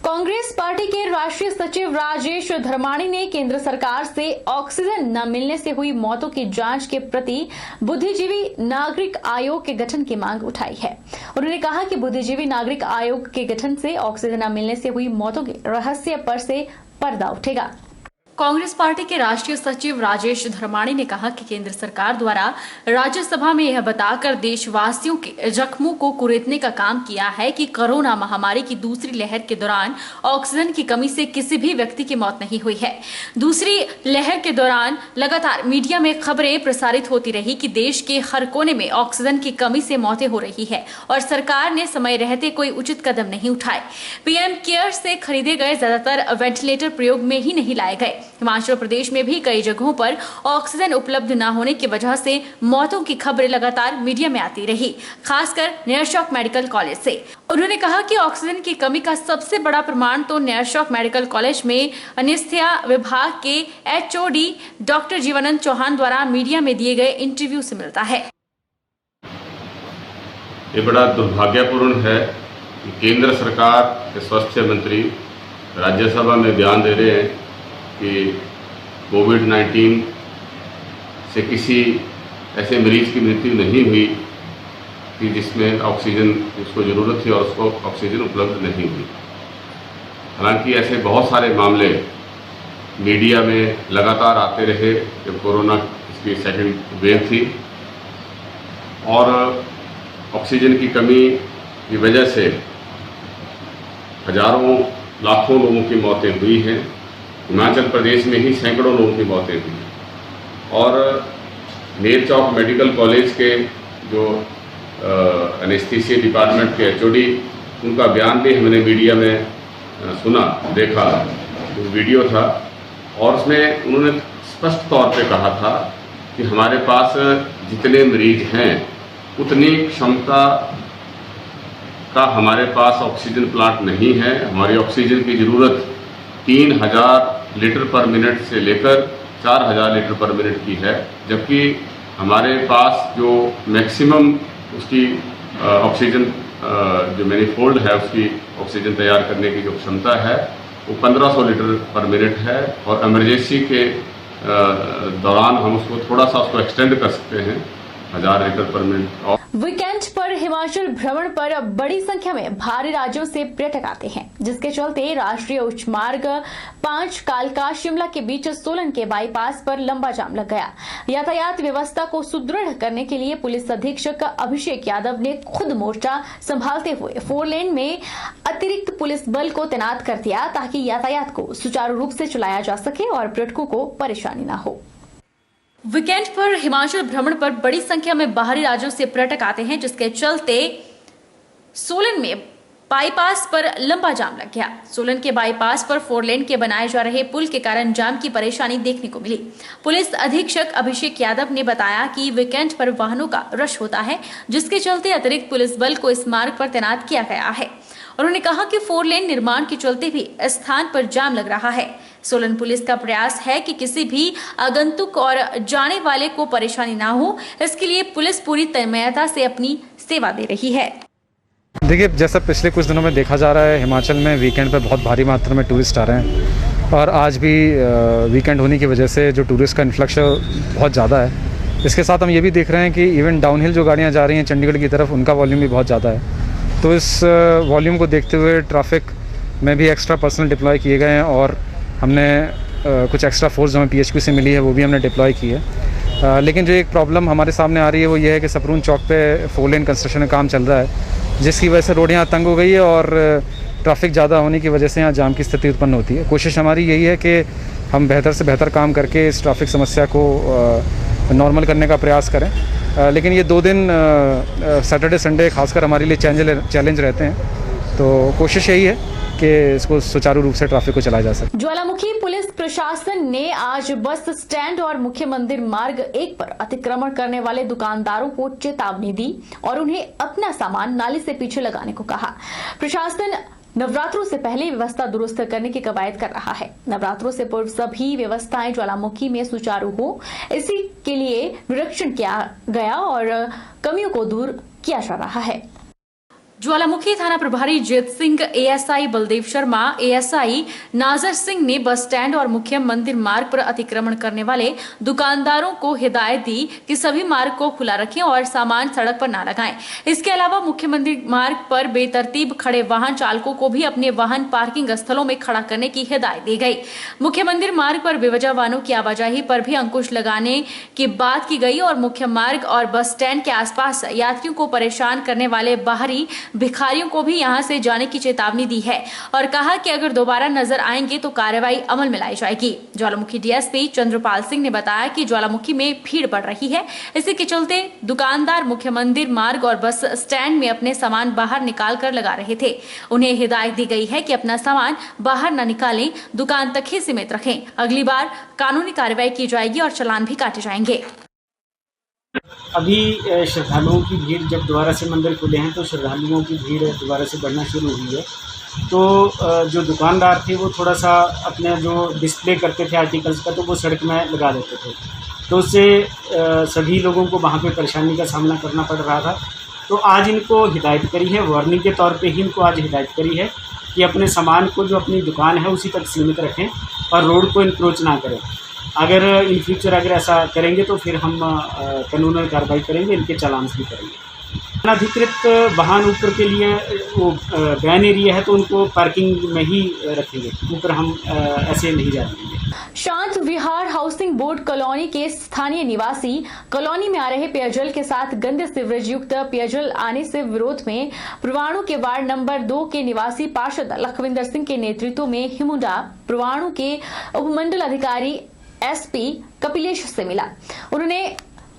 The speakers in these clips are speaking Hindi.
कांग्रेस पार्टी के राष्ट्रीय सचिव राजेश धर्माणी ने केंद्र सरकार से ऑक्सीजन न मिलने से हुई मौतों की जांच के प्रति बुद्धिजीवी नागरिक आयोग के गठन की मांग उठाई है। उन्होंने कहा कि बुद्धिजीवी नागरिक आयोग के गठन से ऑक्सीजन न मिलने से हुई मौतों के रहस्य पर से पर्दा उठेगा। कांग्रेस पार्टी के राष्ट्रीय सचिव राजेश धर्माणी ने कहा कि केंद्र सरकार द्वारा राज्यसभा में यह बताकर देशवासियों के जख्मों को कुरेदने का काम किया है कि कोरोना महामारी की दूसरी लहर के दौरान ऑक्सीजन की कमी से किसी भी व्यक्ति की मौत नहीं हुई है। दूसरी लहर के दौरान लगातार मीडिया में खबरें प्रसारित होती रही कि देश के हर कोने में ऑक्सीजन की कमी से मौतें हो रही है और सरकार ने समय रहते कोई उचित कदम नहीं उठाए। पीएम केयर से खरीदे गए ज्यादातर वेंटिलेटर प्रयोग में ही नहीं लाए गए। हिमाचल प्रदेश में भी कई जगहों पर ऑक्सीजन उपलब्ध न होने की वजह से मौतों की खबरें लगातार मीडिया में आती रही, खासकर नयरशॉक मेडिकल कॉलेज से। उन्होंने कहा कि ऑक्सीजन की कमी का सबसे बड़ा प्रमाण तो नयरशॉक मेडिकल कॉलेज में एनेस्थीसिया विभाग के HOD डॉक्टर जीवानंद चौहान द्वारा मीडिया में दिए गए इंटरव्यू से मिलता है। ये बड़ा दुर्भाग्यपूर्ण है कि केंद्र सरकार के स्वास्थ्य मंत्री राज्यसभा में बयान दे रहे हैं कि कोविड-19 से किसी ऐसे मरीज की मृत्यु नहीं हुई कि जिसमें ऑक्सीजन उसको ज़रूरत थी और उसको ऑक्सीजन उपलब्ध नहीं हुई। हालांकि ऐसे बहुत सारे मामले मीडिया में लगातार आते रहे जब कोरोना की सेकंड वेव थी और ऑक्सीजन की कमी की वजह से हजारों लाखों लोगों की मौतें हुई हैं। हिमाचल प्रदेश में ही सैकड़ों लोगों की मौतें हुई और नयरचौक मेडिकल कॉलेज के जो एनेस्थीसिया डिपार्टमेंट के HOD उनका बयान भी हमने मीडिया में सुना, देखा, तो वीडियो था और उसमें उन्होंने स्पष्ट तौर पे कहा था कि हमारे पास जितने मरीज हैं उतनी क्षमता का हमारे पास ऑक्सीजन प्लांट नहीं है। हमारी ऑक्सीजन की ज़रूरत 3000 लीटर पर मिनट से लेकर 4000 लीटर पर मिनट की है, जबकि हमारे पास जो मैक्सिमम उसकी ऑक्सीजन जो मैनीफोल्ड है उसकी ऑक्सीजन तैयार करने की जो क्षमता है वो 1500 लीटर पर मिनट है और इमरजेंसी के दौरान हम उसको थोड़ा सा उसको एक्सटेंड कर सकते हैं 1000 लीटर पर मिनट। वीकेंड पर हिमाचल भ्रमण पर बड़ी संख्या में बाहरी राज्यों से पर्यटक आते हैं, जिसके चलते राष्ट्रीय उच्च मार्ग 5 कालका शिमला के बीच सोलन के बाईपास पर लंबा जाम लग गया। यातायात व्यवस्था को सुदृढ़ करने के लिए पुलिस अधीक्षक अभिषेक यादव ने खुद मोर्चा संभालते हुए 4 लेन में अतिरिक्त पुलिस बल को तैनात कर दिया ताकि यातायात को सुचारू रूप से चलाया जा सके और पर्यटकों को परेशानी न हो। वीकेंड पर हिमाचल भ्रमण पर बड़ी संख्या में बाहरी राज्यों से पर्यटक आते हैं, जिसके चलते सोलन में बाईपास पर लंबा जाम लग गया। सोलन के बाईपास पर 4 लेन के बनाए जा रहे पुल के कारण जाम की परेशानी देखने को मिली। पुलिस अधीक्षक अभिषेक यादव ने बताया कि वीकेंड पर वाहनों का रश होता है, जिसके चलते अतिरिक्त पुलिस बल को इस मार्ग पर तैनात किया गया है। उन्होंने कहा कि 4 लेन निर्माण के चलते भी स्थान पर जाम लग रहा है। सोलन पुलिस का प्रयास है कि किसी भी आगंतुक और जाने वाले को परेशानी ना हो, इसके लिए पुलिस पूरी तन्मयता से अपनी सेवा दे रही है। देखिए, जैसा पिछले कुछ दिनों में देखा जा रहा है, हिमाचल में वीकेंड पर बहुत भारी मात्रा में टूरिस्ट आ रहे हैं और आज भी वीकेंड होने की वजह से जो टूरिस्ट का इन्फ्लक्स बहुत ज़्यादा है। इसके साथ हम ये भी देख रहे हैं कि इवन डाउनहिल जो गाड़ियाँ जा रही हैं चंडीगढ़ की तरफ, उनका वॉल्यूम भी बहुत ज़्यादा है। तो इस वॉल्यूम को देखते हुए ट्रैफिक में भी एक्स्ट्रा पर्सनल डिप्लॉय किए गए हैं और हमने कुछ एक्स्ट्रा फोर्स जो हमें PHQ से मिली है वो भी हमने डिप्लॉय की है। लेकिन जो एक प्रॉब्लम हमारे सामने आ रही है वो ये है कि सपरून चौक पे 4 लेन कंस्ट्रक्शन का काम चल रहा है, जिसकी वजह से रोड यहाँ तंग हो गई है और ट्रैफिक ज़्यादा होने की वजह से यहाँ जाम की स्थिति उत्पन्न होती है। कोशिश हमारी यही है कि हम बेहतर से बेहतर काम करके इस ट्रैफिक समस्या को नॉर्मल करने का प्रयास करें। लेकिन ये 2 दिन सैटरडे संडे खासकर हमारे लिए चैलेंज रहते हैं, तो कोशिश यही है कि इसको सुचारू रूप से ट्रैफिक को चलाया जा सके। ज्वालामुखी पुलिस प्रशासन ने आज बस स्टैंड और मुख्य मंदिर मार्ग 1 पर अतिक्रमण करने वाले दुकानदारों को चेतावनी दी और उन्हें अपना सामान नाली से पीछे लगाने को कहा। प्रशासन नवरात्रों से पहले व्यवस्था दुरुस्त करने की कवायद कर रहा है। नवरात्रों से पूर्व सभी व्यवस्थाएं ज्वालामुखी में सुचारू हो, इसी के लिए निरीक्षण किया गया और कमियों को दूर किया जा रहा है। ज्वालामुखी थाना प्रभारी जीत सिंह, एएसआई बलदेव शर्मा, एएसआई नाजर सिंह ने बस स्टैंड और मुख्य मंदिर मार्ग पर अतिक्रमण करने वाले दुकानदारों को हिदायत दी कि सभी मार्ग को खुला रखें और सामान सड़क पर न लगाएं। इसके अलावा मुख्य मंदिर मार्ग पर बेतरतीब खड़े वाहन चालकों को भी अपने वाहन पार्किंग स्थलों में खड़ा करने की हिदायत दी गई। मुख्य मंदिर मार्ग पर बेवजह वाहनों की आवाजाही पर भी अंकुश लगाने की बात की गई और मुख्य मार्ग और बस स्टैंड के आसपास यात्रियों को परेशान करने वाले बाहरी भिखारियों को भी यहां से जाने की चेतावनी दी है और कहा कि अगर दोबारा नजर आएंगे तो कार्रवाई अमल में लाई जाएगी। ज्वालामुखी डीएसपी चंद्रपाल सिंह ने बताया कि ज्वालामुखी में भीड़ बढ़ रही है, इसी के चलते दुकानदार मुख्य मंदिर मार्ग और बस स्टैंड में अपने सामान बाहर निकाल कर लगा रहे थे। उन्हें हिदायत दी गई है कि अपना सामान बाहर न निकालें, दुकान तक ही सीमित रखें। अगली बार कानूनी कार्रवाई की जाएगी और चालान भी काटे जाएंगे। अभी श्रद्धालुओं की भीड़ जब दोबारा से मंदिर खुले हैं तो श्रद्धालुओं की भीड़ दोबारा से बढ़ना शुरू हुई है। तो जो दुकानदार थे वो थोड़ा सा अपने जो डिस्प्ले करते थे आर्टिकल्स का तो वो सड़क में लगा देते थे, तो उससे सभी लोगों को वहाँ पे परेशानी का सामना करना पड़ रहा था। तो आज इनको हिदायत करी है, वार्निंग के तौर पे ही इनको आज हिदायत करी है कि अपने सामान को जो अपनी दुकान है उसी तक सीमित रखें और रोड को इंक्रोच ना करें। अगर इन फ्यूचर अगर ऐसा करेंगे तो फिर हम कानूनी कार्रवाई करेंगे, इनके चालान भी करेंगे। अनाधिकृत वाहन ऊपर के लिए वो बैन एरिया है तो उनको पार्किंग में ही रखेंगे, ऊपर हम ऐसे नहीं जा देंगे। शांत विहार हाउसिंग बोर्ड कॉलोनी के स्थानीय निवासी कॉलोनी में आ रहे पेयजल के साथ गंदे सीवरेज युक्त पेयजल आने से विरोध में परवाणु के वार्ड नंबर 2 के निवासी पार्षद लखविंदर सिंह के नेतृत्व में हिमुडा परवाणु के उपमंडल अधिकारी एसपी कपिलेश से मिला। उन्होंने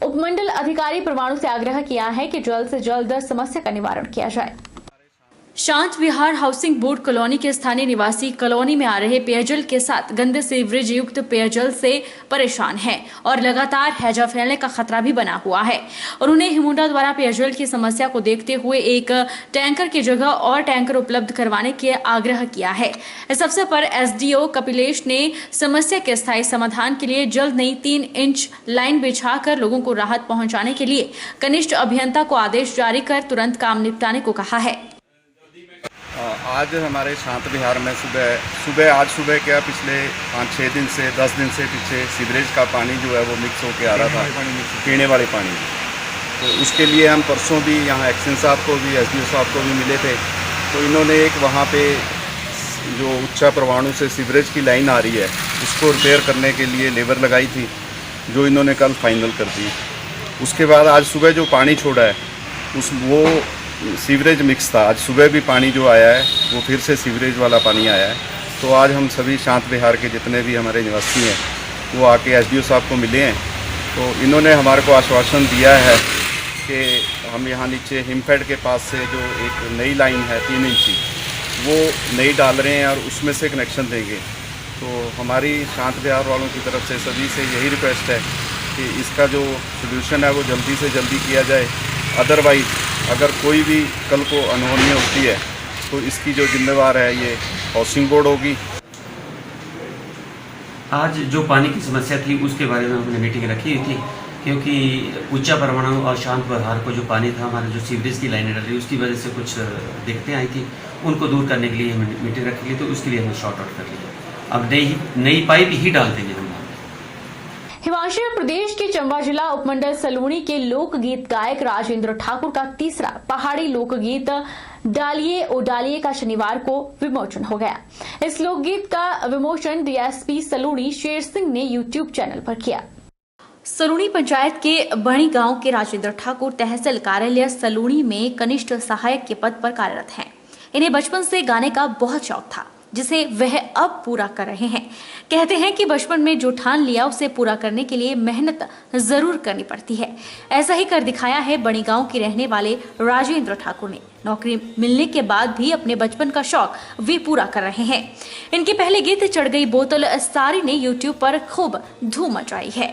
उपमंडल अधिकारी परवाणु से आग्रह किया है कि जल्द से जल्द समस्या का निवारण किया जाए। शांत विहार हाउसिंग बोर्ड कॉलोनी के स्थानीय निवासी कॉलोनी में आ रहे पेयजल के साथ गंदे सीवरेज युक्त पेयजल से परेशान हैं और लगातार हैजा फैलने का खतरा भी बना हुआ है। उन्होंने हिमुडा द्वारा पेयजल की समस्या को देखते हुए एक टैंकर की जगह और टैंकर उपलब्ध करवाने के आग्रह किया है। इस अवसर पर एसडीओ कपिलेश ने समस्या के स्थायी समाधान के लिए जल्द नई 3 इंच लाइन बिछाकर लोगों को राहत पहुंचाने के लिए कनिष्ठ अभियंता को आदेश जारी कर तुरंत काम निपटाने को कहा है। आज हमारे शांत विहार में आज सुबह क्या पिछले 5-6 दिन से 10 दिन से पीछे सीवरेज का पानी जो है वो मिक्स होके आ रहा था, पीने वाले पानी। तो उसके लिए हम परसों भी यहाँ एक्शन साहब को भी एसडीओ साहब को भी मिले थे। तो इन्होंने एक वहाँ पे जो उच्चा परवाणु से सीवरेज की लाइन आ रही है उसको रिपेयर करने के लिए लेबर लगाई थी, जो इन्होंने कल फाइनल कर दी। उसके बाद आज सुबह जो पानी छोड़ा है वो सीवरेज मिक्स था। आज सुबह भी पानी जो आया है वो फिर से सीवरेज वाला पानी आया है। तो आज हम सभी शांत विहार के जितने भी हमारे निवासी हैं वो आके एसडीओ साहब को मिले हैं। तो इन्होंने हमारे को आश्वासन दिया है कि हम यहाँ नीचे हिमफेड के पास से जो एक नई लाइन है 3 इंची वो नई डाल रहे हैं और उसमें से कनेक्शन देंगे। तो हमारी शांत विहार वालों की तरफ से सभी से यही रिक्वेस्ट है कि इसका जो सोल्यूशन है वो जल्दी से जल्दी किया जाए। अदरवाइज़ अगर कोई भी कल को अनहोनी होती है तो इसकी जो जिम्मेवार है ये हाउसिंग बोर्ड होगी। आज जो पानी की समस्या थी उसके बारे में हमने मीटिंग रखी हुई थी, क्योंकि उच्चा परवाणु और शांत विहार को जो पानी था हमारे जो सीवरेज की लाइनें डल रही उसकी वजह से कुछ दिक्कतें आई थी, उनको दूर करने के लिए हमने मीटिंग रखी थी। तो उसके लिए हमने शॉर्ट आउट कर लिया। अब नई पाइप ही डाल देंगे हम। हिमाचल प्रदेश के चंबा जिला उपमंडल सलूणी के लोकगीत गायक राजेंद्र ठाकुर का तीसरा पहाड़ी लोकगीत डालिए ओ डालिए का शनिवार को विमोचन हो गया। इस लोकगीत का विमोचन डीएसपी सलूणी शेर सिंह ने यूट्यूब चैनल पर किया। सलूणी पंचायत के बणी गांव के राजेंद्र ठाकुर तहसील कार्यालय सलूणी में कनिष्ठ सहायक के पद पर कार्यरत हैं। इन्हें बचपन से गाने का बहुत शौक था, जिसे वह अब पूरा कर रहे हैं। कहते हैं कि बचपन में जो ठान लिया उसे पूरा करने के लिए मेहनत जरूर करनी पड़ती है। ऐसा ही कर दिखाया है बणी गांव के रहने वाले राजेंद्र ठाकुर ने। नौकरी मिलने के बाद भी अपने बचपन का शौक वे पूरा कर रहे हैं। इनके पहले गीत चढ़ गई बोतल सारी ने यूट्यूब पर खूब धूम मचाई है।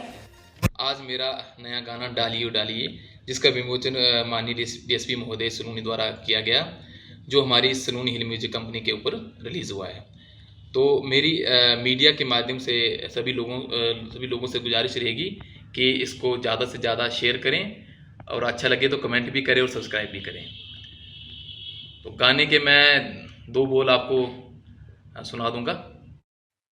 आज मेरा नया गाना डालिए डालिए, जिसका विमोचन माननीय डीएसपी महोदय सलूणी द्वारा किया गया, जो हमारी सलूणी हिल म्यूजिक कंपनी के ऊपर रिलीज़ हुआ है। तो मेरी मीडिया के माध्यम से सभी लोगों से गुजारिश रहेगी कि इसको ज़्यादा से ज़्यादा शेयर करें और अच्छा लगे तो कमेंट भी करें और सब्सक्राइब भी करें। तो गाने के मैं 2 बोल आपको सुना दूंगा।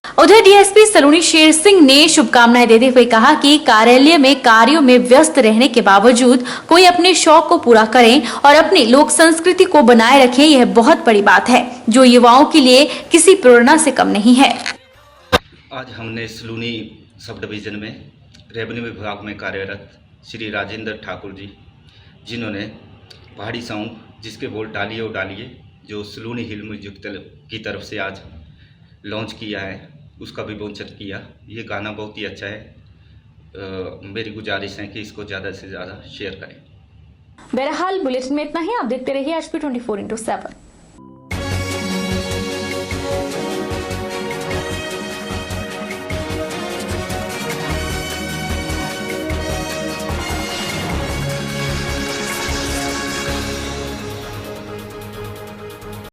उधर डीएसपी सलूनी शेर सिंह ने शुभकामनाएं देते हुए कहा कि कार्यालय में कार्यों में व्यस्त रहने के बावजूद कोई अपने शौक को पूरा करें और अपनी लोक संस्कृति को बनाए रखें, यह बहुत बड़ी बात है जो युवाओं के लिए किसी प्रेरणा से कम नहीं है। आज हमने सलूनी सब डिवीजन में रेवेन्यू विभाग में कार्यरत श्री राजेंद्र ठाकुर जी, जिन्होंने पहाड़ी सॉन्ग जिसके बोल डालिए ओ डालिए, जो सलूनी हिल म्यूजिक की तरफ से आज लॉन्च किया है, उसका विमोचन किया। ये गाना बहुत ही अच्छा है। मेरी गुजारिश है कि इसको ज़्यादा से ज़्यादा शेयर करें। बहरहाल बुलेटिन में इतना ही। आप देखते रहिए HP 24/7।